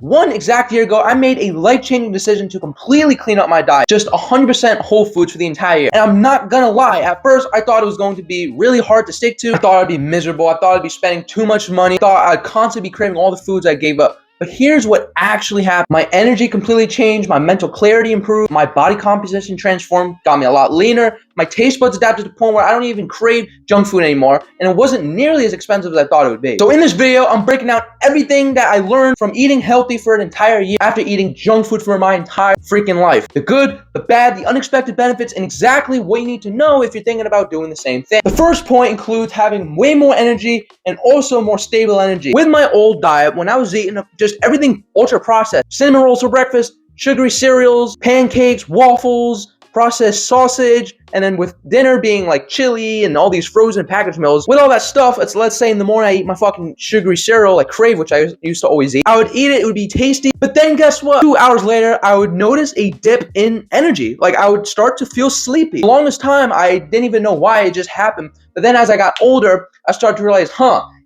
1 exact year ago, I made a life-changing decision to completely clean up my diet. Just 100% whole foods for the entire year. And I'm not gonna lie, at first I thought it was going to be really hard to stick to. I thought I'd be miserable. I thought I'd be spending too much money. I thought I'd constantly be craving all the foods I gave up. But here's what actually happened. My energy completely changed, my mental clarity improved, my body composition transformed, got me a lot leaner, my taste buds adapted to the point where I don't even crave junk food anymore, and it wasn't nearly as expensive as I thought it would be. So in this video, I'm breaking down everything that I learned from eating healthy for an entire year after eating junk food for my entire freaking life. The good, the bad, the unexpected benefits, and exactly what you need to know if you're thinking about doing the same thing. The first point includes having way more energy and also more stable energy. With my old diet, when I was eating just everything ultra processed, cinnamon rolls for breakfast, sugary cereals, pancakes, waffles, processed sausage, and then with dinner being like chili and all these frozen packaged meals. With all that stuff, let's say in the morning I eat my fucking sugary cereal like Crave, which I used to always eat. I would eat it, it would be tasty, but then guess what? 2 hours later, I would notice a dip in energy. Like I would start to feel sleepy. The longest time, I didn't even know why it just happened. But then as I got older, I started to realize,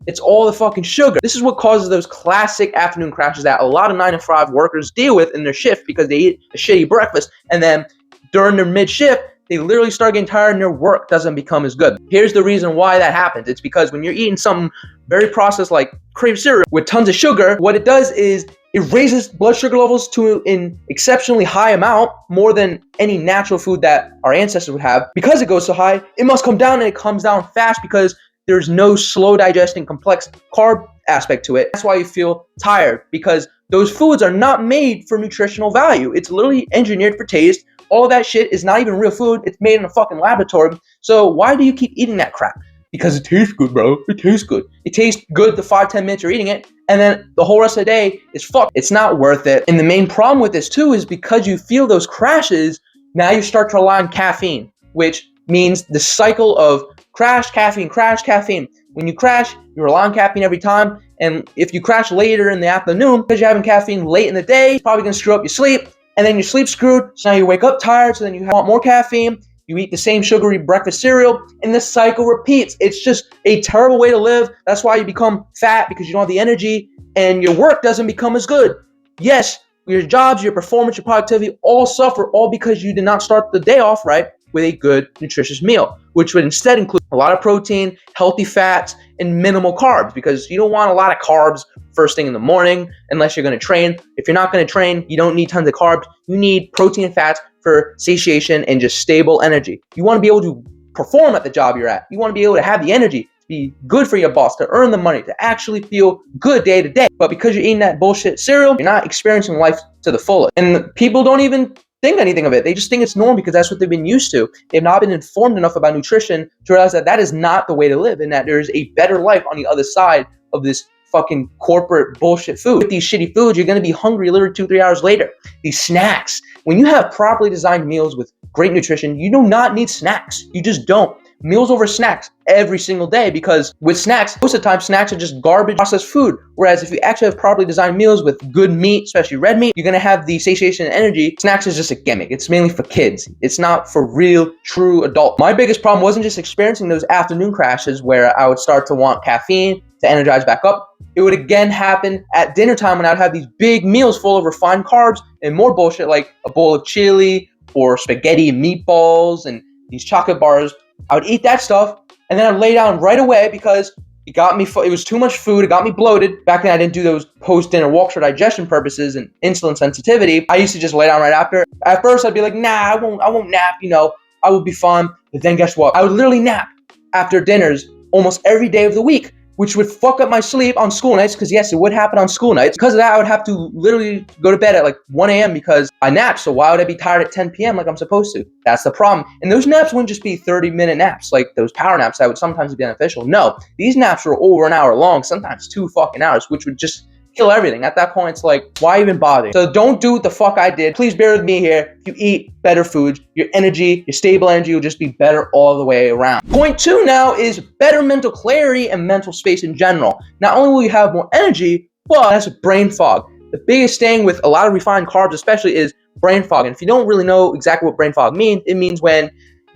it's all the fucking sugar. This is what causes those classic afternoon crashes that a lot of 9-to-5 workers deal with in their shift because they eat a shitty breakfast, and then during their mid-shift, they literally start getting tired and their work doesn't become as good. Here's the reason why that happens. It's because when you're eating something very processed like Crave cereal with tons of sugar, what it does is it raises blood sugar levels to an exceptionally high amount, more than any natural food that our ancestors would have. Because it goes so high, it must come down, and it comes down fast because there's no slow digesting complex carb aspect to it. That's why you feel tired, because those foods are not made for nutritional value. It's literally engineered for taste. All that shit is not even real food. It's made in a fucking laboratory. So why do you keep eating that crap? Because it tastes good, bro. It tastes good. It tastes good the 5-10 minutes you're eating it, and then the whole rest of the day is fucked. It's not worth it. And the main problem with this too is because you feel those crashes, now you start to rely on caffeine, which means the cycle of crash, caffeine, crash, caffeine. When you crash, you rely on caffeine every time. And if you crash later in the afternoon, because you're having caffeine late in the day, it's probably gonna screw up your sleep. And then your sleep's screwed, so now you wake up tired, so then you want more caffeine, you eat the same sugary breakfast cereal, and the cycle repeats. It's just a terrible way to live. That's why you become fat, because you don't have the energy, and your work doesn't become as good. Yes, your jobs, your performance, your productivity all suffer, all because you did not start the day off right with a good, nutritious meal, which would instead include a lot of protein, healthy fats, and minimal carbs, because you don't want a lot of carbs first thing in the morning unless you're going to train. If you're not going to train, you don't need tons of carbs. You need protein and fats for satiation and just stable energy. You want to be able to perform at the job you're at. You want to be able to have the energy to be good for your boss, to earn the money, to actually feel good day to day. But because you're eating that bullshit cereal, you're not experiencing life to the fullest. And people don't even think anything of it. They just think it's normal because that's what they've been used to. They've not been informed enough about nutrition to realize that that is not the way to live, and that there's a better life on the other side of this fucking corporate bullshit food. With these shitty foods, you're going to be hungry literally 2-3 hours later. These snacks, when you have properly designed meals with great nutrition, you do not need snacks. You just don't. Meals over snacks every single day, because with snacks, most of the time snacks are just garbage processed food. Whereas if you actually have properly designed meals with good meat, especially red meat, you're gonna have the satiation and energy. Snacks is just a gimmick. It's mainly for kids. It's not for real, true adults. My biggest problem wasn't just experiencing those afternoon crashes where I would start to want caffeine to energize back up. It would again happen at dinner time when I'd have these big meals full of refined carbs and more bullshit like a bowl of chili or spaghetti and meatballs and these chocolate bars. I would eat that stuff, and then I'd lay down right away because it was too much food. It got me bloated. Back then, I didn't do those post-dinner walks for digestion purposes and insulin sensitivity. I used to just lay down right after. At first, I'd be like, nah, I won't nap, I will be fine. But then guess what? I would literally nap after dinners almost every day of the week, which would fuck up my sleep on school nights, because yes, it would happen on school nights. Because of that, I would have to literally go to bed at like 1 a.m. because I napped. So why would I be tired at 10 p.m. like I'm supposed to? That's the problem. And those naps wouldn't just be 30-minute naps, like those power naps that would sometimes be beneficial. No, these naps were over an hour long, sometimes 2 fucking hours, which would just kill everything. At that point, it's like, why even bother? So don't do what the fuck I did. Please bear with me here. If you eat better foods, your energy, your stable energy will just be better all the way around. Point 2 now is better mental clarity and mental space in general. Not only will you have more energy, but that's brain fog. The biggest thing with a lot of refined carbs especially is brain fog. And if you don't really know exactly what brain fog means, it means when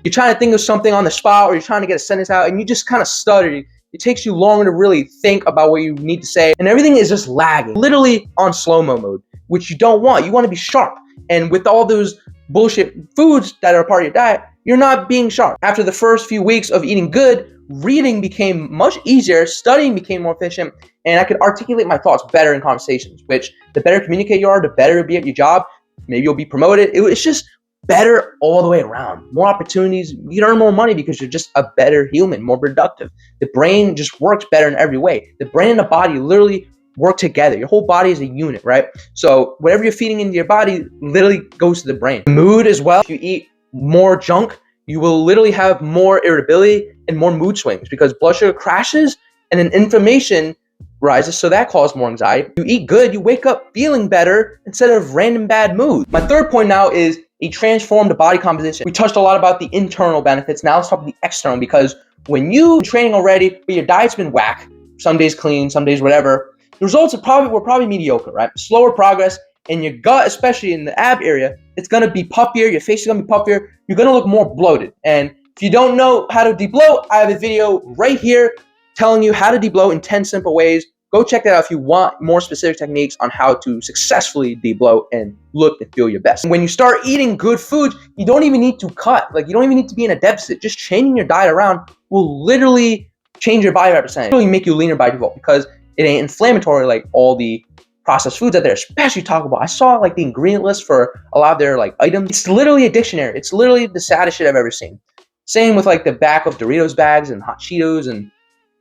you're trying to think of something on the spot, or you're trying to get a sentence out and you just kind of stutter. It takes you longer to really think about what you need to say, and everything is just lagging, literally on slow-mo mode, which you don't want. You want to be sharp. And with all those bullshit foods that are part of your diet, you're not being sharp. After the first few weeks of eating good, reading became much easier, studying became more efficient, and I could articulate my thoughts better in conversations, which the better communicate you are, the better you'll be at your job. Maybe you'll be promoted. It's just better all the way around. More opportunities. You can earn more money because you're just a better human, more productive. The brain just works better in every way. The brain and the body literally work together. Your whole body is a unit, right? So whatever you're feeding into your body literally goes to the brain. Mood as well. If you eat more junk, you will literally have more irritability and more mood swings because blood sugar crashes and then inflammation rises, so that causes more anxiety. You eat good, you wake up feeling better instead of random bad mood. My third point now is a transformed body composition. We touched a lot about the internal benefits. Now let's talk about the external, because when you're training already, but your diet's been whack, some days clean, some days whatever, the results were probably mediocre, right? Slower progress, and your gut, especially in the ab area, it's gonna be puffier, your face is gonna be puffier, you're gonna look more bloated. And if you don't know how to debloat, I have a video right here telling you how to debloat in 10 simple ways. Go check that out if you want more specific techniques on how to successfully debloat and look and feel your best. When you start eating good foods, you don't even need to cut. Like, you don't even need to be in a deficit. Just changing your diet around will literally change your body fat percentage. It'll make you leaner by default because it ain't inflammatory like all the processed foods out there, especially Taco Bell. I saw like the ingredient list for a lot of their like items. It's literally a dictionary. It's literally the saddest shit I've ever seen. Same with like the back of Doritos bags and hot Cheetos and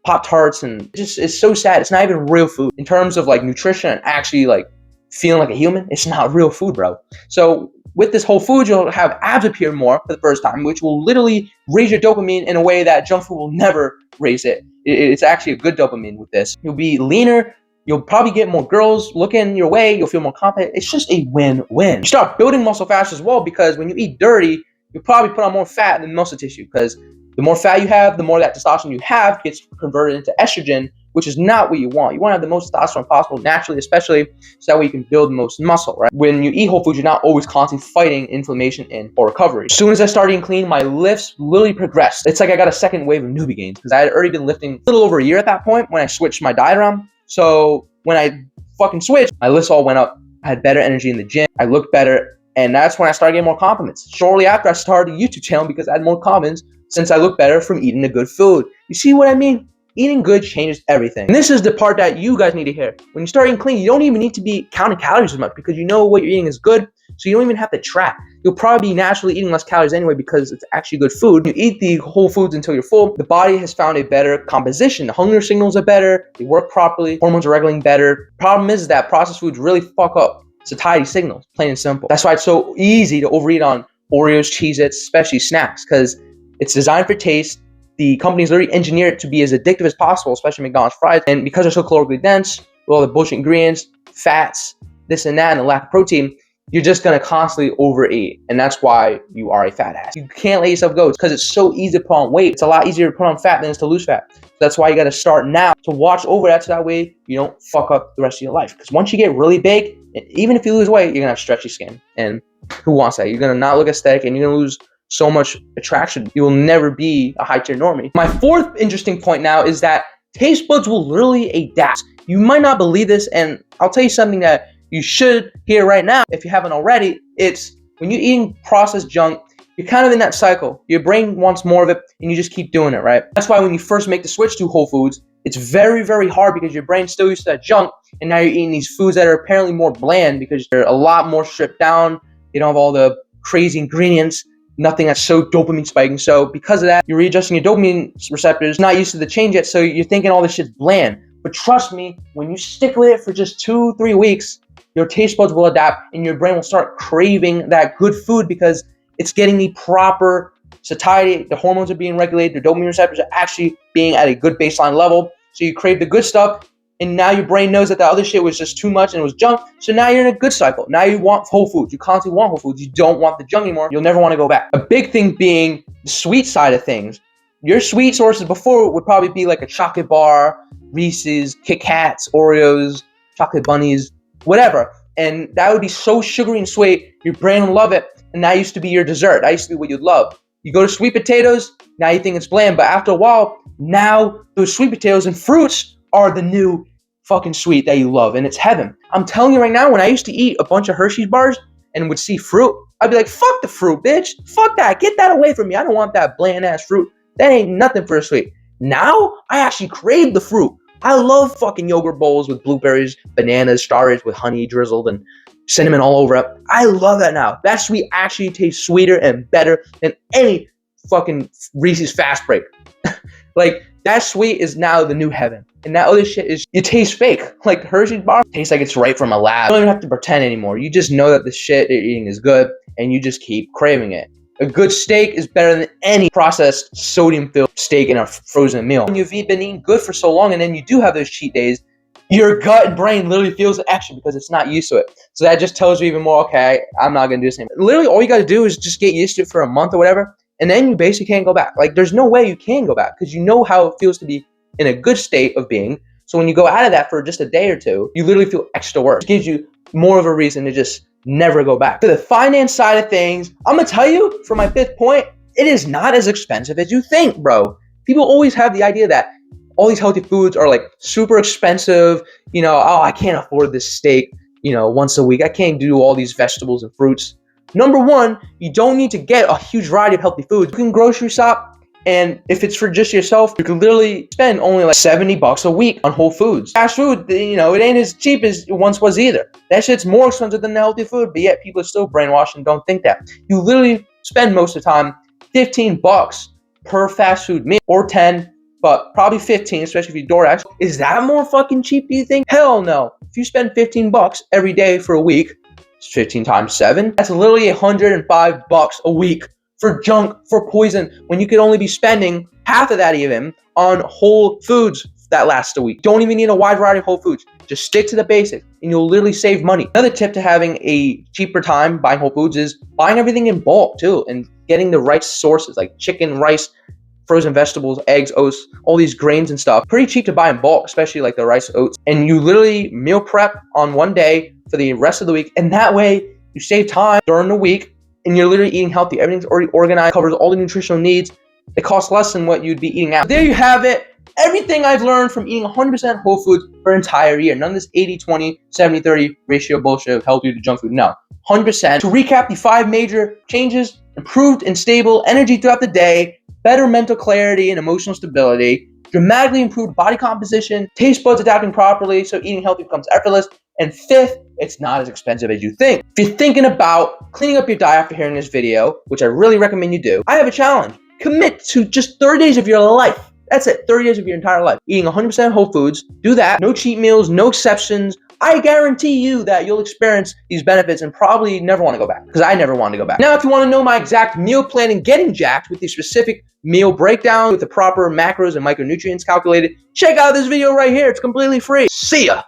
Pop-Tarts, and it's so sad. It's not even real food. In terms of like nutrition and actually like feeling like a human, it's not real food, bro. So with this whole food, you'll have abs appear more for the first time, which will literally raise your dopamine in a way that junk food will never raise it. It's actually a good dopamine with this. You'll be leaner. You'll probably get more girls looking your way. You'll feel more confident. It's just a win-win. You start building muscle fast as well, because when you eat dirty, you'll probably put on more fat than muscle tissue, because the more fat you have, the more that testosterone you have gets converted into estrogen, which is not what you want. You want to have the most testosterone possible naturally, especially so that way you can build the most muscle, right? When you eat whole foods, you're not always constantly fighting inflammation and or recovery. As soon as I started eating clean, my lifts literally progressed. It's like I got a second wave of newbie gains because I had already been lifting a little over a year at that point when I switched my diet around. So when I fucking switched, my lifts all went up. I had better energy in the gym. I looked better. And that's when I started getting more compliments. Shortly after, I started a YouTube channel because I had more comments since I look better from eating the good food. You see what I mean? Eating good changes everything. And this is the part that you guys need to hear. When you start eating clean, you don't even need to be counting calories as much because you know what you're eating is good, so you don't even have to track. You'll probably be naturally eating less calories anyway because it's actually good food. You eat the whole foods until you're full. The body has found a better composition. The hunger signals are better. They work properly. Hormones are regulating better. Problem is that processed foods really fuck up satiety signals, plain and simple. That's why it's so easy to overeat on Oreos, Cheez-Its, especially snacks, because it's designed for taste. The companies literally engineer it to be as addictive as possible, especially McDonald's fries. And because they're so calorically dense, with all the bullshit ingredients, fats, this and that, and the lack of protein, you're just gonna constantly overeat. And that's why you are a fat ass. You can't let yourself go. It's because it's so easy to put on weight. It's a lot easier to put on fat than it is to lose fat. So that's why you gotta start now to watch over that, so that way you don't fuck up the rest of your life. Because once you get really big, even if you lose weight, you're gonna have stretchy skin. And who wants that? You're gonna not look aesthetic, and you're gonna lose so much attraction. You will never be a high tier normie. My fourth interesting point now is that taste buds will literally adapt. You might not believe this, and I'll tell you something that you should hear right now if you haven't already. It's when you're eating processed junk, you're kind of in that cycle. Your brain wants more of it, and you just keep doing it, right? That's why when you first make the switch to whole foods, it's very, very hard because your brain's still used to that junk, and now you're eating these foods that are apparently more bland because they're a lot more stripped down. They don't have all the crazy ingredients, nothing that's so dopamine spiking. So because of that, you're readjusting your dopamine receptors, not used to the change yet, so you're thinking all this shit's bland. But trust me, when you stick with it for just 2-3 weeks, your taste buds will adapt and your brain will start craving that good food because it's getting the proper satiety. The hormones are being regulated. The dopamine receptors are actually being at a good baseline level. So you crave the good stuff, and now your brain knows that the other shit was just too much and it was junk. So now you're in a good cycle. Now you want whole foods. You constantly want whole foods. You don't want the junk anymore. You'll never want to go back. A big thing being the sweet side of things. Your sweet sources before would probably be like a chocolate bar, Reese's, Kit Kats, Oreos, chocolate bunnies, whatever. And that would be so sugary and sweet, your brain would love it. And that used to be your dessert. That used to be what you'd love. You go to sweet potatoes, now you think it's bland, but after a while, now those sweet potatoes and fruits are the new fucking sweet that you love, and it's heaven. I'm telling you right now, when I used to eat a bunch of Hershey's bars and would see fruit, I'd be like, fuck the fruit, bitch. Fuck that. Get that away from me. I don't want that bland-ass fruit. That ain't nothing for a sweet. Now, I actually crave the fruit. I love fucking yogurt bowls with blueberries, bananas, strawberries with honey drizzled and cinnamon all over it. I love that now. That sweet actually tastes sweeter and better than any fucking Reese's Fast Break. Like, that sweet is now the new heaven. And that other shit is, it tastes fake. Like, Hershey's bar tastes like it's right from a lab. You don't even have to pretend anymore. You just know that the shit you're eating is good, and you just keep craving it. A good steak is better than any processed sodium-filled steak in a frozen meal. When you've been eating good for so long, and then you do have those cheat days, your gut and brain literally feels it extra because it's not used to it. So that just tells you even more, okay, I'm not going to do the same. Literally, all you got to do is just get used to it for a month or whatever, and then you basically can't go back. Like, there's no way you can go back because you know how it feels to be in a good state of being. So when you go out of that for just a day or two, you literally feel extra worse. It gives you more of a reason to just never go back. To the finance side of things, I'm going to tell you, for my 5th point, it is not as expensive as you think, bro. People always have the idea that all these healthy foods are like super expensive. You know, oh, I can't afford this steak, you know, once a week. I can't do all these vegetables and fruits. Number one, you don't need to get a huge variety of healthy foods. You can grocery shop, and if it's for just yourself, you can literally spend only like $70 a week on whole foods. Fast food, you know, it ain't as cheap as it once was either. That shit's more expensive than the healthy food, but yet people are still brainwashed and don't think that. You literally spend most of the time $15 per fast food meal, or 10, but probably 15, especially if you DoorDash. Is that more fucking cheap, do you think? Hell no. If you spend $15 every day for a week, it's 15 times 7. That's literally $105 a week for junk, for poison, when you could only be spending half of that even on whole foods that last a week. Don't even need a wide variety of whole foods. Just stick to the basics and you'll literally save money. Another tip to having a cheaper time buying whole foods is buying everything in bulk too, and getting the right sources like chicken, rice, frozen vegetables, eggs, oats, all these grains and stuff. Pretty cheap to buy in bulk, especially like the rice, oats. And you literally meal prep on one day for the rest of the week. And that way you save time during the week and you're literally eating healthy. Everything's already organized, covers all the nutritional needs. It costs less than what you'd be eating out. There you have it. Everything I've learned from eating 100% whole foods for an entire year. None of this 80-20, 70-30 ratio bullshit of healthy to junk food. No, 100%. To recap the 5 major changes: improved and stable energy throughout the day, better mental clarity and emotional stability, dramatically improved body composition, taste buds adapting properly so eating healthy becomes effortless, and 5th, it's not as expensive as you think. If you're thinking about cleaning up your diet after hearing this video, which I really recommend you do, I have a challenge. Commit to just 30 days of your life. That's it, 30 days of your entire life. Eating 100% whole foods. Do that. No cheat meals, no exceptions. I guarantee you that you'll experience these benefits and probably never want to go back, because I never wanted to go back. Now, if you want to know my exact meal plan and getting jacked with the specific meal breakdown with the proper macros and micronutrients calculated, check out this video right here. It's completely free. See ya.